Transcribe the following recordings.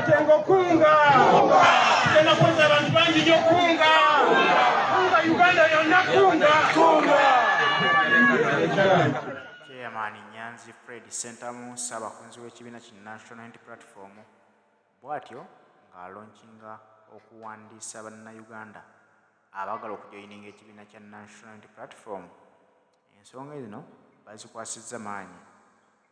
Matengo kunga. Tena kwanza abantu bangi nyo kunga. Kunga Uganda yonna kunga. Chairman Nyanzi Fred Sentamu Ssabakunzi w'ekibiina ki National Unity Platform bw'atyo ng'alonchinga okuwandiisa bannayuganda abaagala okujoyininga ekibiina kya National Unity Platform. Ensonga zino bazikwasizza maanyi.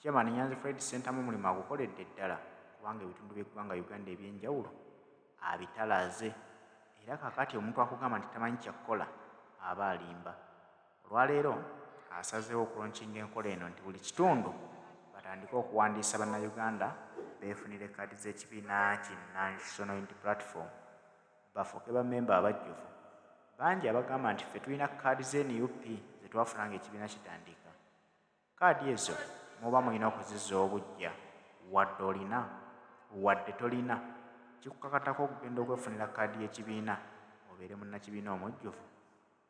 Chairman Nyanzi Fred Sentamu mulimu agukoledde ddala kubanga ebitundu by'eggwanga Uganda eby'enjawulo abitalaze era kakati omuntu akugamba nti tamanyi kyakukola aba alimba. Olwaleero asazeewo okulonchinga enkola eno nti buli kitundu batandike okuwandiisa bannayuganda beefunire kaadi z'ekibiina ki National Unity Platform bafuuke bammemba abajjuvu. Bangi abagamba nti ffe tulina kaadi z'NUP ze twafuna ng'ekibiina kitandika. Kaadi ezo muba mulina okuzizza obujja wadde olina wadde tolina kikukakatako okugenda okwefunira kaadi y'ekibiina obeere munnakibiina omujjuvu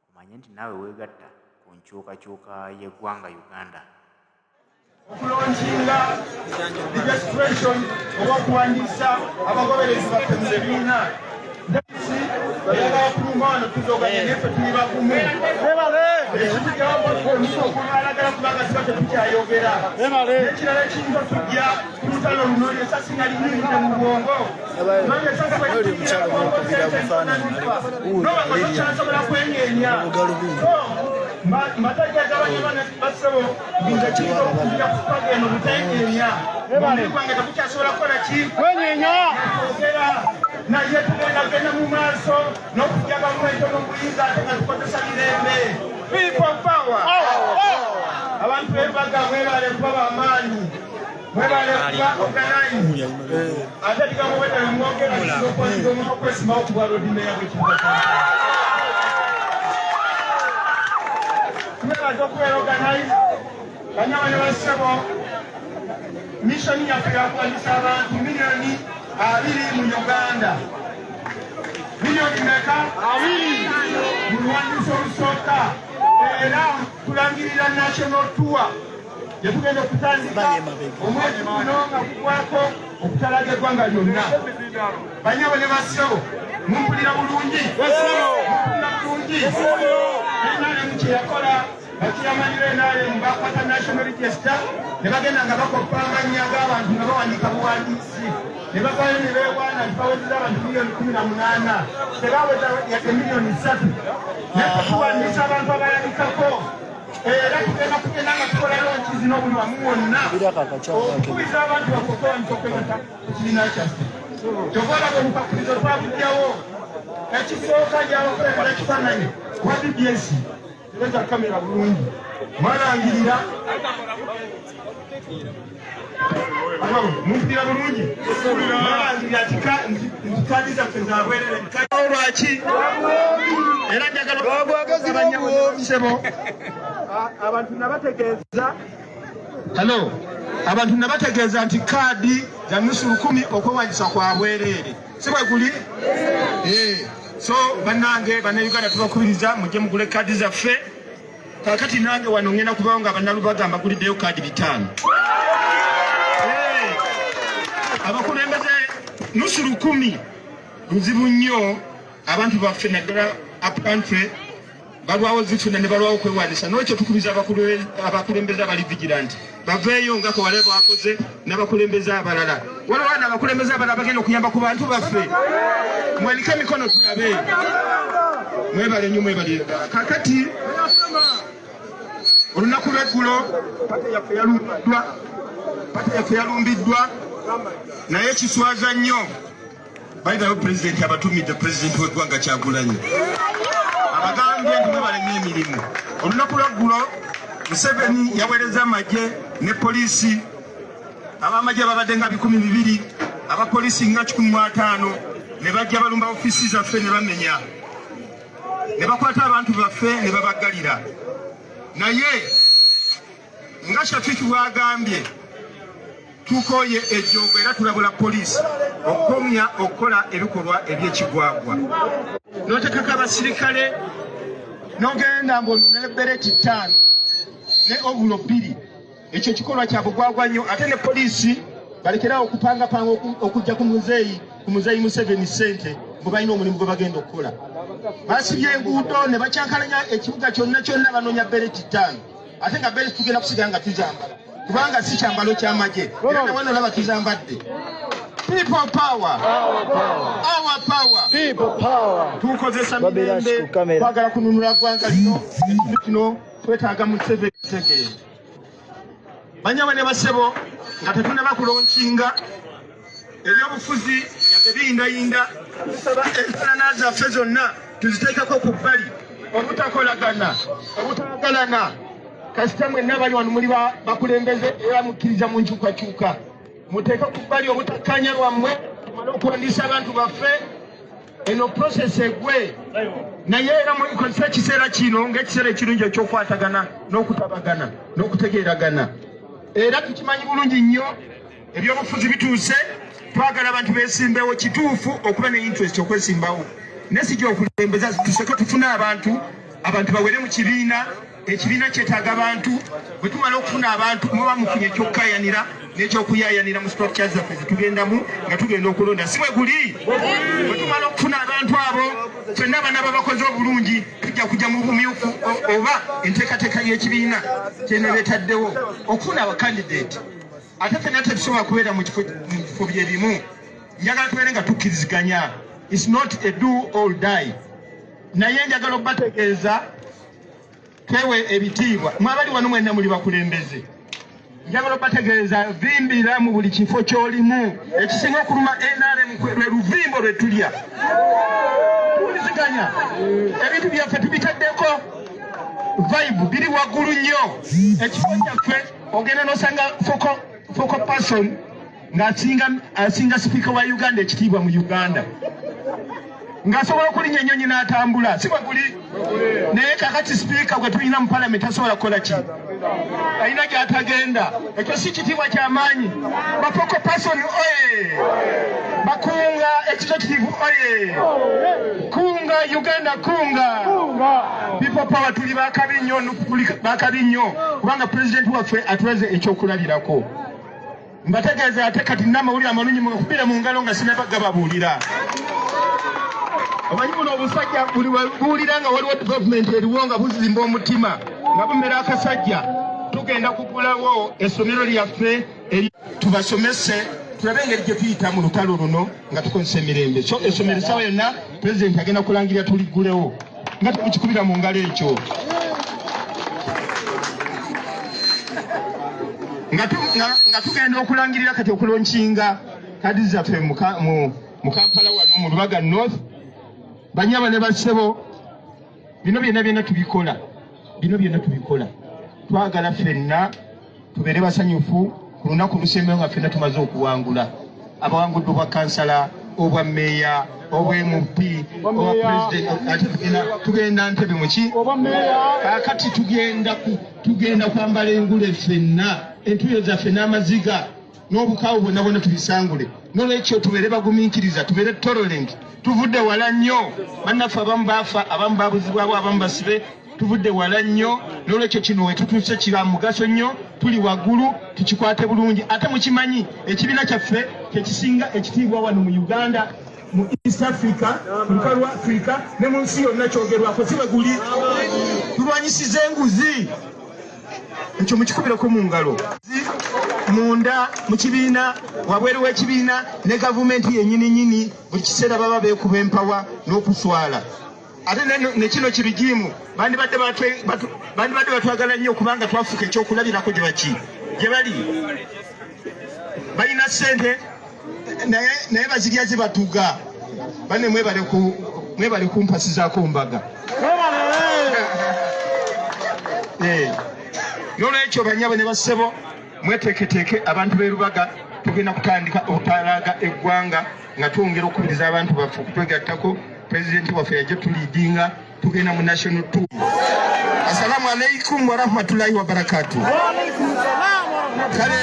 omanye nti naawe weegatta ku nkyukakyuka y'eggwanga Uganda. Okulonkinga registration oba okuwandiisa abagoberezi baffe mu bibiina bayagala kulumba wano tuzoganye neffe tuli bagumu ekitugyawalagala kubanga siba tetukyayogera nekirala ekiyinza tujja kulutalo luno esasi nga linyirire mu bwongo noba nga tokyasobola kwenyeenya mbatajagabanyabana basebo nga kiyinza okujja kupaga eno butenyeenya omubiri gwange tekukyasobola kukola ki kwenyeenya naye tugenda mu maaso n'okujaga mu entono buyinza ate nga tukozesa mirembe. People power. Abantu bebaga mwebale kuba bamaanyi mwebale kuba organize ate ligamu wetale mwogera kisokoziza omuntu okwesimawo ku bwalodimeya bwekiaa twebaza okubeera organize banyama ne basebo missoni yaffe yakwandisa abantu miliyoni 2 mu Uganda. Miliyoni meka? 2 mu luwandiisa olusooka. Era tulangirira national tour gye tugenda okutandika omwezi guno nga gugwako okutalaga eggwanga lyonna. Banyabo ne bassebo mumpulira bulungi? Mumpulira bulungi? NRM kye yakola bakiramanira NRM bakwata national register ne bagenda nga bakoppanganya g'abantu nga bawandiika buwandiisi ne bavayo ne beewaana nti bawezeza abantu miliyoni 18 tebaweza yate miliyoni 3 naye tuwandiisa abantu abayabikako era tugenda nga tukola lonki zino buli wamu wonna okukubiza abantu bakotowanisa okwegata ekibiina kyaffe kyova olaba omukakulizo twabujjawo ekisooka gyabakulemera ekifaananyi wa BBS leta kamera bulungi mwalangirira mumpira bulungi mwalangirira ntikadi zaffe zabwerere lwaki era njagalaabanyabosebo abantu nabategeeza abantu nabategeeza nti kaadi za nusu 10 okwewandiisa kwa bwereere si bwe guli so bannange bannayuganda tubakubiriza mujje mugule kaadi zaffe kakati nange wano ngenda kubawo nga bannalubaga mbaguliddeyo kaadi 5 abakulembeze nusu 10 luzibu nnyo abantu baffe naddala upcountry balwawo zifuna ne balwawo kwewandiisa n'ekyo tukubiriza abakulembeze abali vigilanti baveeyo nga kawale bakoze n'abakulembeze abalala waliwo n'abakulembeze abalala bagenda okuyamba ku bantu baffe mwanike emikono tulabe mwebale nnyo mwebale kakati olunaku lweggulo pate yaffe yalumbiddwa naye kiswaza nnyo balinayo pulezidenti abatumidde pulezidenti w'eggwanga Kyagulanyi abagambye nti mwebale nnyo emirimu olunaku lweggulo Museveni yaweereza amagye ne poliisi abamagye babadde nga 200 abapoliisi nga 15 ne bajja balumba ofiisi zaffe ne bamenya ne bakwata abantu baffe ne babaggalira naye nga Shafiki bwagambye tukoye ejjogo era tulabula poliisi okukomya okukola ebikolwa eby'ekigwagwa n'otekako abasirikale n'ogenda ne bereti 5 ne obulo 2 ekyo kikolwa kya bugwagwa nnyo ate ne poliisi balekerawo okupangapanga okujja ku muzeeyi Museveni ssente bwe balina omulimu gwe bagenda okukola. Basibye enguudo ne bakyankalanya ekibuga kyonna banoonya bereti 5 ate nga bereti tugenda kusigala nga tuzambala kubanga si kyambalo ky'amagye era ne wano olaba tuzambadde. People power. Our power. People power. Tukozesa mirembe kwagala kununula ggwanga lino ekintu kino twetaaga Museveni tegeeza. Banyama ne basebo nga tetunaba kulonkinga ebyobufuzi yadde biyindayinda tusaba enfaanana zaffe zonna tuziteekako ku bbali obutakolagana obutagalana kasita mwenna bali wano muli bakulembeze era mukkiriza mu nkyukakyuka muteeke ku bbali obutakkanya lwammwe tumale okuwandiisa abantu baffe eno process egwe naye era mukozesa ekiseera kino ng'ekiseera ekirungi ekyokwatagana n'okutabagana n'okutegeeragana era tukimanyi bulungi nnyo ebyobufuzi bituuse twagala abantu beesimbewo kituufu okuba ne interest okwesimbawo nesijja okulembeza tuseke tufune abantu bawere mu kibiina ekibiina kyetaaga abantu bwe tumala okufuna abantu muba mufunye ekyokukaayanira n'ekyokuyayanira mu structures zaffe zetugendamu nga tugenda okulonda si bwe guli bwe tumala okufuna abantu abo ffenna abana babakoze obulungi tujja kujja mu bumyufu oba enteekateeka y'ekibiina kyena beetaddewo okufuna abakandidate ate ffenna tetusobola kubeera mu kifo bye bimu njagala tubeere nga tukkiriziganya. It's not a do or die. Naye njagala okubategeeza twewe ebitiibwa mwabali wano mwenna muli bakulembeze njagala okubategeeza vimbira mu buli kifo ky'olimu ekisinga okuluma NRM lwe luvimbo lwe tulya tuwuliziganya ebintu byaffe tubitaddeko vibe biri waggulu nnyo ekifo kyaffe ogenda n'osanga focal person ng'asinga sipiika wa Uganda ekitiibwa mu Uganda ng'asobola okulinnya ennyonyi n'atambula si bwe guli naye kakati sipiika gwe tulina mu palamenti asobola kukola ki alina gy'atagenda ekyo si kitiibwa ky'amaanyi bafoko pasoni oye bakunga ekito kitiivu oye kunga Uganda kunga people power tuli bakabi nnyo kubanga pulezidenti waffe atuweze ekyokulabirako mbategeeza ate kati n'amawulire amalungi mukubire mu ngalo nga sinabagababuulira omanyi buno obusajja buli buwulira nga waliwo development eriwo nga buzimba omutima nga bumera akasajja tugenda kugulawo essomero lyaffe tubasomese tulabe engeri gye tuyita mu lutalo luno nga tukozesa emirembe so essomero esawa yonna pulezidenti agenda kulangirira tuligulewo nga tukikubira mu ngalo ekyo nga tugenda okulangirira kati okulonkinga kadi zaffe mu Kampala wano mu Lubaga North banyama ne basebo bino byonna tubikola twagala ffenna tubeere basanyufu ku lunaku lusembeyo nga ffenna tumaze okuwangula abawanguddwa obwa kansala obwa meeya obwa MP obwa president tugenda Ntebe muki kakati tugenda kwambala engule ffenna entuyo zaffe n'amaziga n'obukaawu bwonna tubisangule n'olwekyo tubeere bagumiikiriza tubeere tolerant tuvudde wala nnyo bannaffe abamu baafa abamu baabuzibwabo abamu basibe tuvudde wala nnyo n'olwekyo kino we tutuuse kiba mugaso nnyo tuli waggulu tukikwate bulungi ate mukimanyi ekibiina kyaffe kyekisinga ekitiibwa wano mu Uganda mu East Africa mu lukalu lwa Africa ne mu nsi yonna kyogerwako si bwe guli tulwanyisiza enguzi ekyo mukikubireko mu ngalo munda mu kibiina wabweru w'ekibiina ne gavumenti yennyini buli kiseera baba beekuba empawa n'okuswala ate nekino kibigimu bandibadde batwagala nnyo kubanga twafuuka ekyokulabirako gye bali balina ssente naye bazirya zibatuga banne mwebale kumpasizaako mbaga n'olwekyo banyabo ne bassebo mweteeketeeke abantu b'e Lubaga tugenda kutandika okutalaaga eggwanga nga twongera okukubiriza abantu baffe okutwegattako pulezidenti waffe yajja tuliidinga tugenda mu national tour. Assalamu alaikum warahmatullahi wabarakatuh. Kale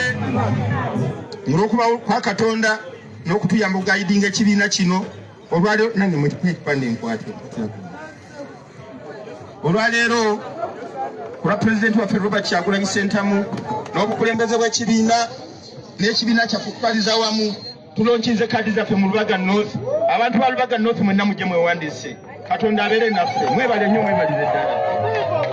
olw'okuba kwa Katonda n'okutuyamba okugayidinga ekibiina kino olwaleero nange mwekipande enkwate olwaleero olwa pulezidenti waffe Robert Kyagulanyi Ssentamu n'obukulembeze bw'ekibiina n'ekibiina kyaffe okutwaliza wamu tulonkinze kaadi zaffe mu Lubaga North. Abantu ba Lubaga North mwenna mujje mwewandiise. Katonda abeere naffe. Mwebale nnyo, mwebalire ddala.